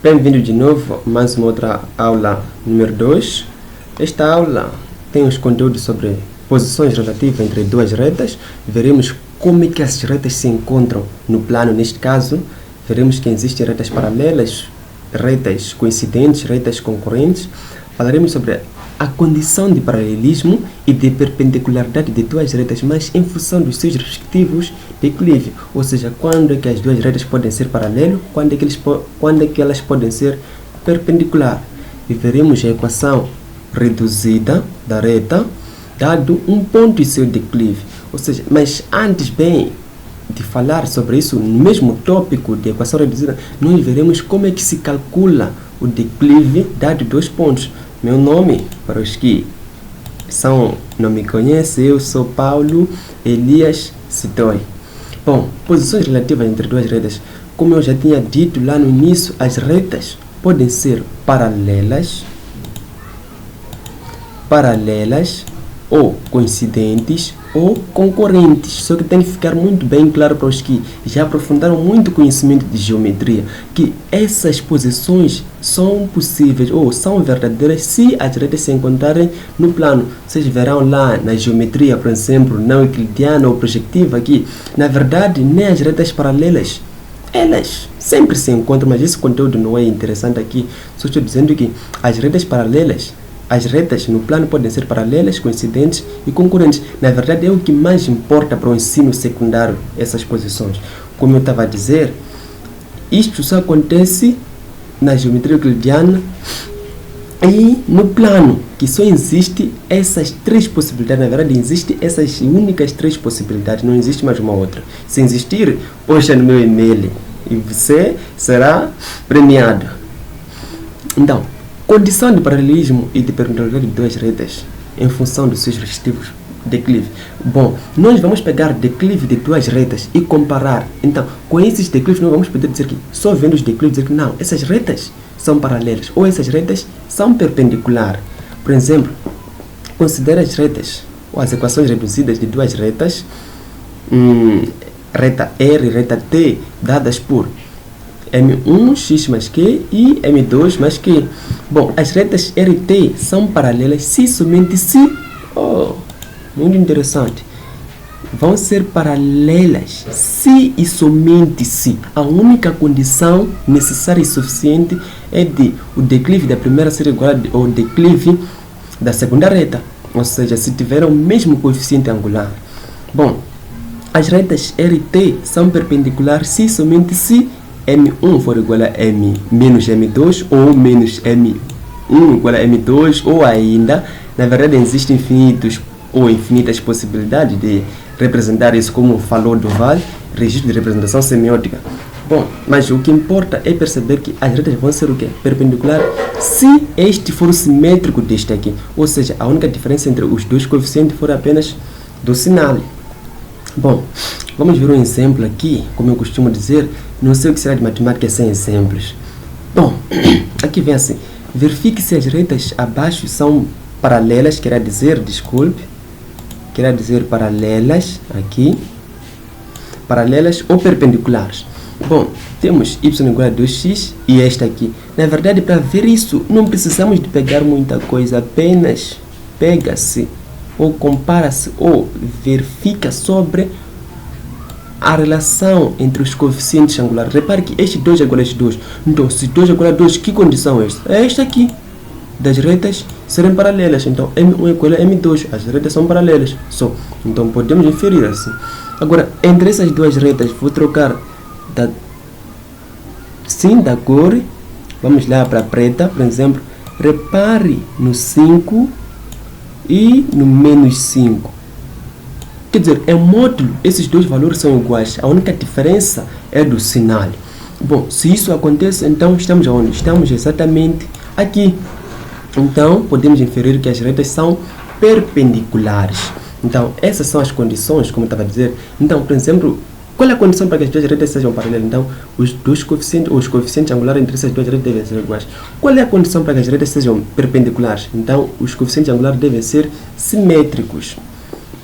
Bem-vindo de novo a mais uma outra aula número 2. Esta aula tem os conteúdos sobre posições relativas entre duas retas. Veremos como é que as retas se encontram no plano. Neste caso, veremos que existem retas paralelas, retas coincidentes, retas concorrentes. Falaremos sobre a condição de paralelismo e de perpendicularidade de duas retas, mas em função dos seus respectivos declives, ou seja, quando é que as duas retas podem ser paralelas, quando é que elas podem ser perpendicular. E veremos a equação reduzida da reta, dado um ponto e seu declive. Ou seja, mas antes bem de falar sobre isso, no mesmo tópico de equação reduzida, nós veremos como é que se calcula o declive dado dois pontos. Meu nome, para os que não me conhecem, eu sou Paulo Elias Sidói. Bom, posições relativas entre duas retas. Como eu já tinha dito lá no início, as retas podem ser paralelas ou coincidentes ou concorrentes. Só que tem que ficar muito bem claro para os que já aprofundaram muito conhecimento de geometria, que essas posições são possíveis ou são verdadeiras se as retas se encontrarem no plano. Vocês verão lá na geometria, por exemplo, não euclidiana ou projetiva, aqui, na verdade, nem as retas paralelas, elas sempre se encontram, mas esse conteúdo não é interessante aqui. Só estou dizendo que as retas paralelas, as retas no plano podem ser paralelas, coincidentes e concorrentes. Na verdade, é o que mais importa para o ensino secundário, essas posições. Como eu estava a dizer, isto só acontece na geometria euclidiana e no plano, que só existe essas três possibilidades. Na verdade, existem essas únicas três possibilidades, não existe mais uma outra. Se existir, posta no meu e-mail e você será premiado. Então, condição de paralelismo e de perpendicularidade de duas retas em função dos seus respectivos declives. Bom, nós vamos pegar declive de duas retas e comparar. Então, com esses declives, nós vamos poder dizer que, só vendo os declives, dizer que não, essas retas são paralelas ou essas retas são perpendiculares. Por exemplo, considera as retas ou as equações reduzidas de duas retas, reta R e reta T, dadas por M1, X mais Q e M2 mais Q. Bom, as retas R e T são paralelas se somente se, muito interessante, vão ser paralelas se e somente se a única condição necessária e suficiente é de o declive da primeira ser igual ao declive da segunda reta, ou seja, se tiverem o mesmo coeficiente angular. Bom, as retas R e T são perpendiculares se somente se M1 for igual a M menos M2 ou menos M1 igual a M2, ou ainda, na verdade, existem infinitas possibilidades de representar isso, como falou Duval, registro de representação semiótica. Bom, mas o que importa é perceber que as retas vão ser o quê? Perpendicular se este for simétrico deste aqui, ou seja, a única diferença entre os dois coeficientes for apenas do sinal. Bom, vamos ver um exemplo aqui, como eu costumo dizer, não sei o que será de matemática sem exemplos. Bom, aqui vem assim, verifique se as retas abaixo são paralelas, quer dizer paralelas, aqui, paralelas ou perpendiculares. Bom, temos y igual a 2x e esta aqui. Na verdade, para ver isso, não precisamos de pegar muita coisa, apenas pega-se ou compara-se ou verifica sobre a relação entre os coeficientes angulares. Repare que este 2 é igual a este 2. Então, se 2 é igual a 2, que condição é esta? É esta aqui, das retas serem paralelas. Então, M1 é igual a M2. As retas são paralelas. Então, podemos inferir assim. Agora, entre essas duas retas, vou trocar da cor. Vamos lá para a preta, por exemplo. Repare no 5 e no menos 5. Quer dizer, em módulo, esses dois valores são iguais. A única diferença é do sinal. Bom, se isso acontece, então estamos onde? Estamos exatamente aqui. Então, podemos inferir que as retas são perpendiculares. Então, essas são as condições, como eu estava a dizer. Então, por exemplo, qual é a condição para que as duas retas sejam paralelas? Então, os coeficientes angulares entre essas duas retas devem ser iguais. Qual é a condição para que as retas sejam perpendiculares? Então, os coeficientes angulares devem ser simétricos.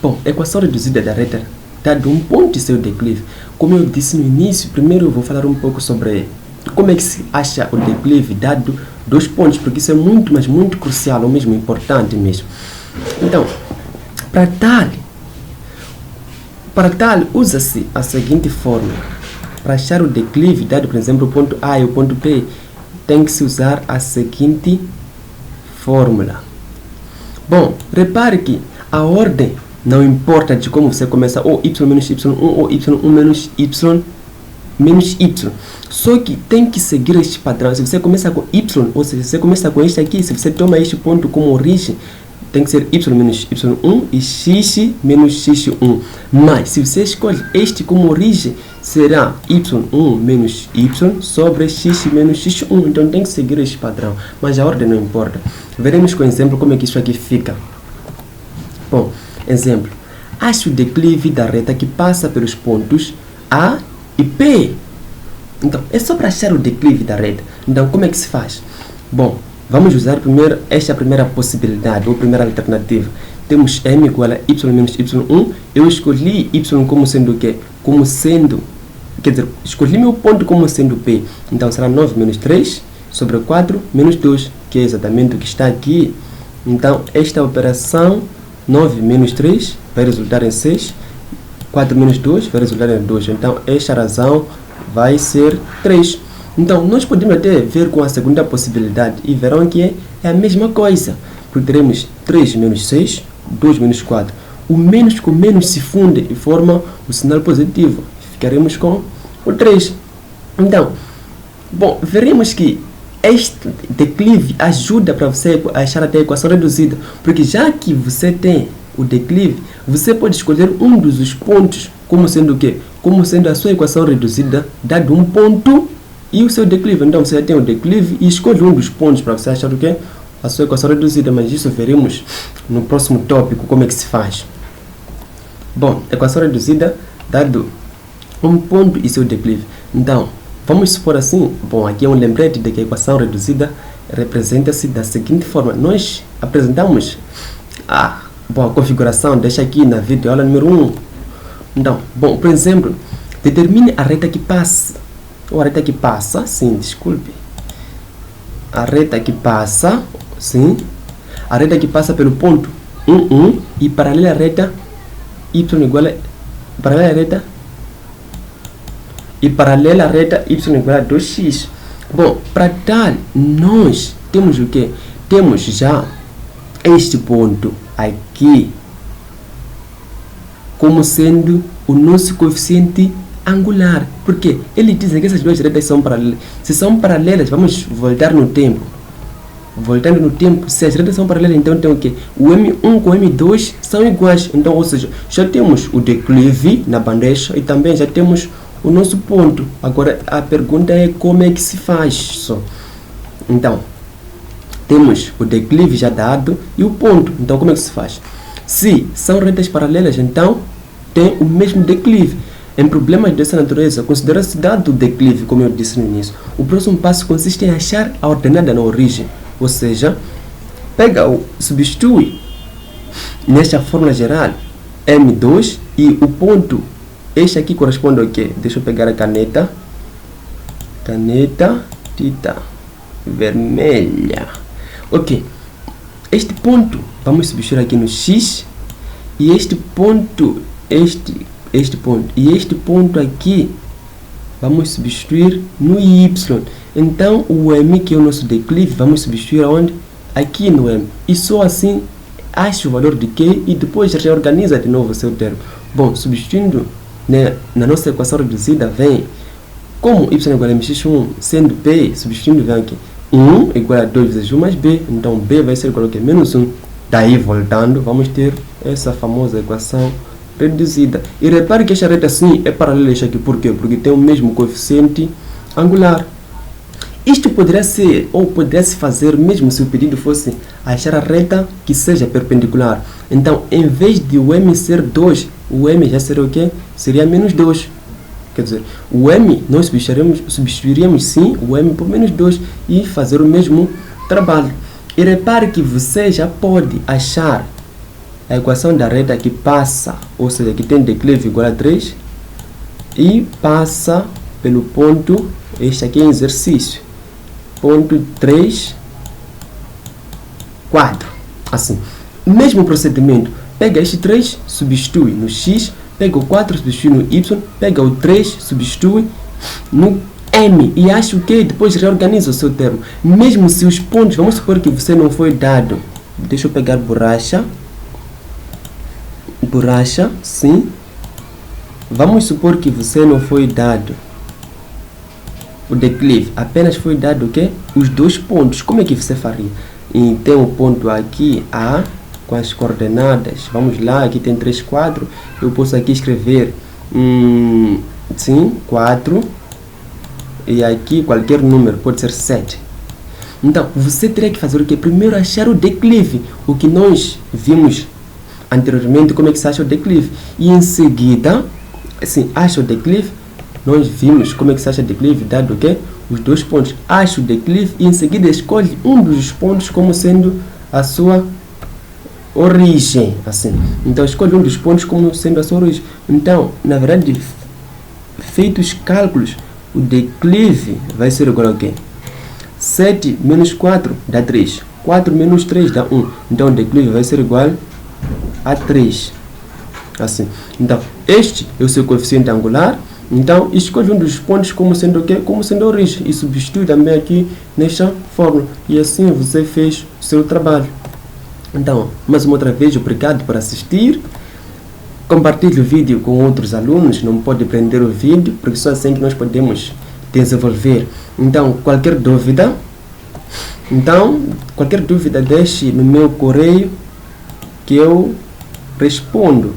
Bom, equação reduzida da reta dado um ponto e seu declive. Como eu disse no início, primeiro eu vou falar um pouco sobre como é que se acha o declive dado 2 pontos, porque isso é muito, mas muito crucial, ou mesmo importante mesmo. Então, para tal usa-se a seguinte fórmula. Para achar o declive dado, por exemplo, o ponto A e o ponto P, tem que se usar a seguinte fórmula. Bom, repare que a ordem não importa de como você começa, ou y menos y1, ou y1 menos y menos y. Só que tem que seguir este padrão. Se você começa com y, ou se você começa com este aqui, se você toma este ponto como origem, tem que ser y menos y1 e x menos x1. Mas, se você escolhe este como origem, será y1 menos y sobre x menos x1. Então, tem que seguir este padrão. Mas a ordem não importa. Veremos com exemplo como é que isso aqui fica. Bom, exemplo. Ache o declive da reta que passa pelos pontos A e P. Então, é só para achar o declive da reta. Então, como é que se faz? Bom, vamos usar primeiro esta primeira possibilidade, ou primeira alternativa. Temos m igual a y menos y1. Eu escolhi y como sendo o quê? Como sendo, quer dizer, escolhi meu ponto como sendo P. Então, será 9 menos 3 sobre 4 menos 2, que é exatamente o que está aqui. Então, esta operação, 9 menos 3, vai resultar em 6. 4 menos 2 vai resultar em 2. Então, esta razão vai ser 3. Então, nós podemos até ver com a segunda possibilidade e verão que é a mesma coisa. Porque teremos 3 menos 6, 2 menos 4. O menos com menos se funde e forma o sinal positivo. Ficaremos com o 3. Então, bom, veremos que este declive ajuda para você achar até a equação reduzida. Porque já que você tem o declive, você pode escolher um dos pontos como sendo o quê? Como sendo a sua equação reduzida, dado um ponto e o seu declive. Então, você já tem o declive e escolhe um dos pontos para você achar o quê? A sua equação reduzida. Mas isso veremos no próximo tópico, como é que se faz. Bom, equação reduzida, dado um ponto e seu declive. Então, vamos supor assim. Bom, aqui é um lembrete de que a equação reduzida representa-se da seguinte forma. Nós apresentamos a configuração, deixa aqui na videoaula número 1. Então, bom, por exemplo, determine a reta que passa. Ou a reta que passa, sim, desculpe. A reta que passa, sim. A reta que passa pelo ponto 1, 1 e paralela à reta y igual a... Paralela à reta... E paralela à reta y igual a 2x. Bom, para tal, nós temos o quê? Temos já este ponto aqui como sendo o nosso coeficiente angular. Porque ele diz que essas duas retas são paralelas. Se são paralelas, vamos voltar no tempo. Voltando no tempo, se as retas são paralelas, então tem o quê? O M1 com o M2 são iguais. Então, ou seja, já temos o declive na bandeja e também já temos o nosso ponto. Agora, a pergunta é como é que se faz isso. Então, temos o declive já dado e o ponto. Então, como é que se faz? Se são retas paralelas, então tem o mesmo declive. Em problemas dessa natureza, considera-se dado o declive, como eu disse no início. O próximo passo consiste em achar a ordenada na origem. Ou seja, substitui nesta fórmula geral M2 e o ponto, este aqui corresponde ao quê? Deixa eu pegar a caneta. Caneta, tinta vermelha. Ok. Este ponto, vamos substituir aqui no X. E este ponto, este ponto. E este ponto aqui, vamos substituir no Y. Então, o M, que é o nosso declive, vamos substituir aonde? Aqui no M. E só assim, acha o valor de Q e depois reorganiza de novo o seu termo. Bom, substituindo, né, na nossa equação reduzida, vem como y igual a mx1, sendo P, substituindo, vem aqui 1 igual a 2 vezes 1 mais B. Então, B vai ser igual a quê? Menos 1. Daí, voltando, vamos ter essa famosa equação reduzida. E repare que esta reta sim é paralela a esta aqui. Por quê? Porque tem o mesmo coeficiente angular. Isto poderia ser, ou poderia se fazer mesmo se o pedido fosse achar a reta que seja perpendicular. Então, em vez de o M ser 2, o M já seria o quê? Seria menos 2. Quer dizer, o M, nós substituiríamos sim o M por menos 2 e fazer o mesmo trabalho. E repare que você já pode achar a equação da reta que passa, ou seja, que tem declive igual a 3 e passa pelo ponto Este aqui é exercício. Ponto 3, 4. Assim. Mesmo procedimento. Pega este 3, substitui no x. Pega o 4, substitui no y. Pega o 3, substitui no m. E acho que depois reorganiza o seu termo. Mesmo se os pontos, vamos supor que você não foi dado. Deixa eu pegar borracha. Borracha, sim. Vamos supor que você não foi dado o declive, apenas foi dado o quê? Os 2 pontos. Como é que você faria? E tem um ponto aqui, A, com as coordenadas. Vamos lá, aqui tem 3 quadros. Eu posso aqui escrever, sim, 4. E aqui qualquer número, pode ser 7. Então, você teria que fazer o quê? Primeiro achar o declive. O que nós vimos anteriormente, como é que se acha o declive. E em seguida, assim, acha o declive. Nós vimos como é que se acha declive, dado o quê? Os 2 pontos. Acha o declive e em seguida escolhe um dos pontos como sendo a sua origem. Assim. Então, escolhe um dos pontos como sendo a sua origem. Então, na verdade, feitos os cálculos, o declive vai ser igual a quê? 7 menos 4 dá 3. 4 menos 3 dá 1. Então, o declive vai ser igual a 3. Assim. Então, este é o seu coeficiente angular. Então, escolhe um dos pontos como sendo o quê? Como sendo a origem. E substitui também aqui nesta fórmula. E assim você fez o seu trabalho. Então, mais uma outra vez, obrigado por assistir. Compartilhe o vídeo com outros alunos. Não pode prender o vídeo, porque só assim que nós podemos desenvolver. Então, qualquer dúvida, deixe no meu correio que eu respondo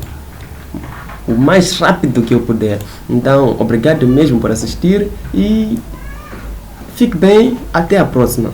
o mais rápido que eu puder. Então, obrigado mesmo por assistir e fique bem, até a próxima.